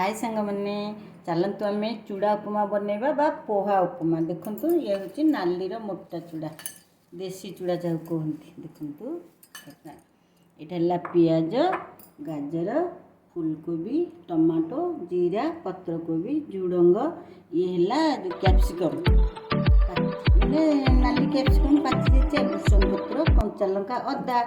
हाय सांग मैंने चलतु आम चूड़ा उपमा बनैबा बा पोहा उपमा। देखु ये हूँ नालीर मोटा चूड़ा देसी चूड़ा जहाँ कहते। देखु यहाँ पियाज गाजर फूलकोबी टमाटो जीरा पत्रकोबी झुडंग ये है कैप्सिकम नाली कैप्सिकम पाची भूषण पत्र कंचा लंका अदा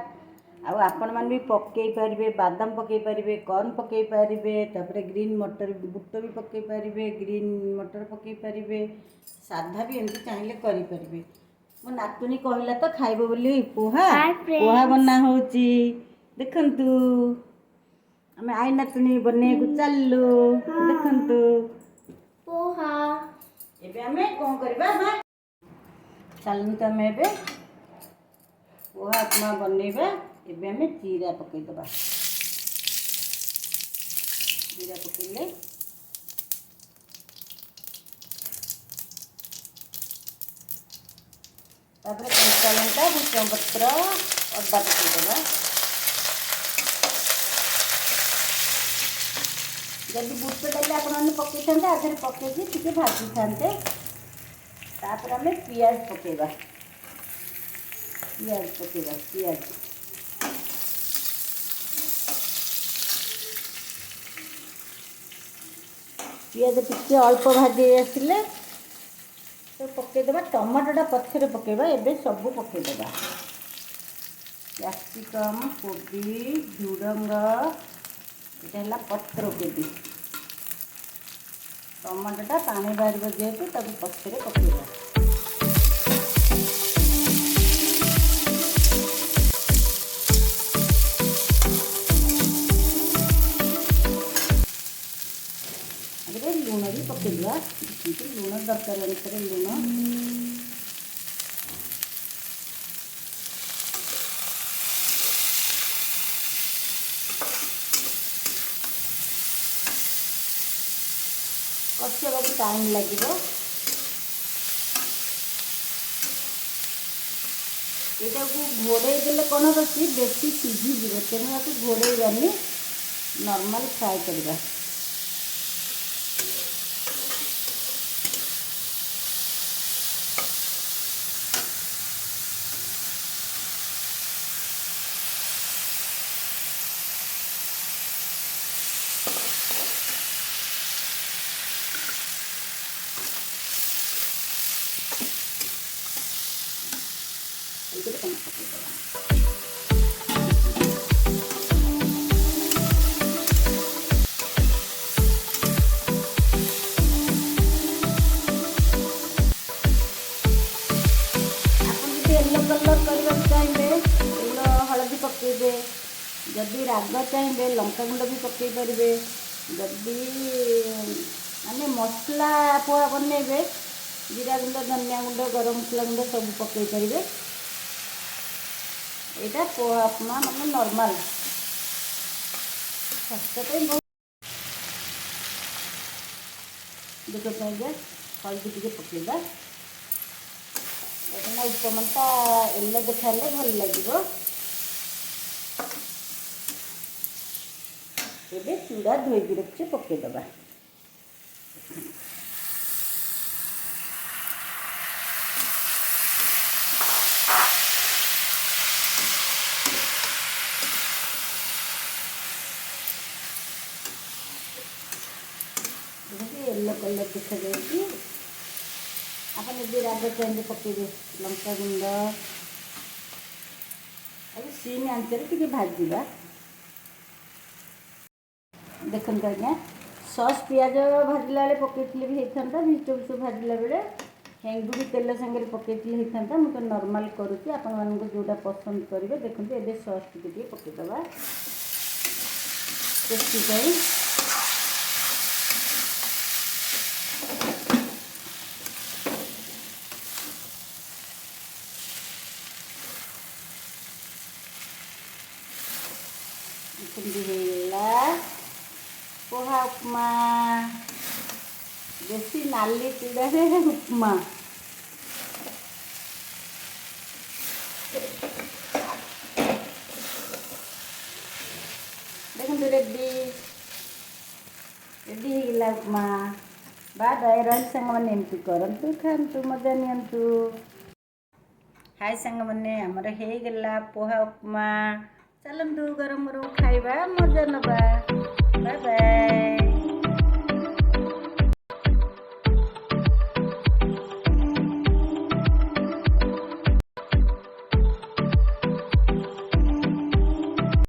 आपण मैंने भी पकई पारे बादाम पकई पारे कॉर्न पकई पारे तापर ग्रीन मटर बुट भी पकई पारे ग्रीन मटर पकई पारे साधा भी एमती चाहिए करें। मो नातुणी कहला तो खाइब बोली पोहा पोहा बना हो देखु आम आई नातुणी बन चलु देखु पोहा एबे आमे कौन करबा चलते आम ए पोहा उपमा बनैबा। एबे आम जीरा पकईदबा जीरा पकईले तापर कंचा लंका भूषण पत्र अदा पकईदबा। जदि बुट डाली आपने पकई था आधे पकईकि भाजी था तापर आम पियाज पकईबा पियाज पियाज टिके अल्प भाजी आसिले तो पकईदबा टमाटोटा पछरे पकईबा। एबे सब पकईदबा कैप्सिकम कोबी झुडंग यहाँ पत्रकोबी टमाटोटा पानी बाहर जेहेतु ताको पछरे पकईबा। लुण भी पकईदा लुण दरकार अनुसार लुण कषिया टाइम लगे यहाँ घोड़े देले कौन कि बेसी सीझीज तेणु या घोड़ानी नॉर्मल फ्राए करवा। येलो कलर करने चाहिए येलो हलदी पकईबे जदि राग चाहिए लंका गुंड भी पकई पारे जदि माने मसला पोहा बनइबे जीरा गुंड धनिया गुंड गरम मसला गुंड सब पकई पारे। यहाँ पोहा उपमा माने नॉर्मल स्वास्थ्य बहुत देखिए हल्दी टी पकईबा उपमाटा येलो देखा भल लगे। ये चूड़ा धोई रखी पकईदबा येलो कलर देखा जाए आप राग चाहिए पकईबे लंका गुंड अभी सीम आंचर टी भाजवा। देखो आज्ञा सस पियाज भाजला बेले पकईली भी होता भेजिटेबल सब भाजला बेले हेंगु भी तेल सांगे पकईली होता। मुझे तो नॉर्मल करुँची आपण जोटा पसंद करेंगे। देखते ये सस टी पकईदबा टेस्टी पोहा उपमा देसी नाली चूड़ा उपमा देखो ready ready upma. Bye bye. ରହିଲି ସାଙ୍ଗମାନେ, ଏମିତି କରନ୍ତୁ, ଖାଆନ୍ତୁ, ମଜା ନିଅନ୍ତୁ। ହାଇ ସାଙ୍ଗମାନେ, ଆମର ହେଇଗଲା ପୋହା ଉପମା। ଚାଲନ୍ତୁ ଗରମ ଗରମ ଖାଇବା, ମଜା ନେବା। Bye bye.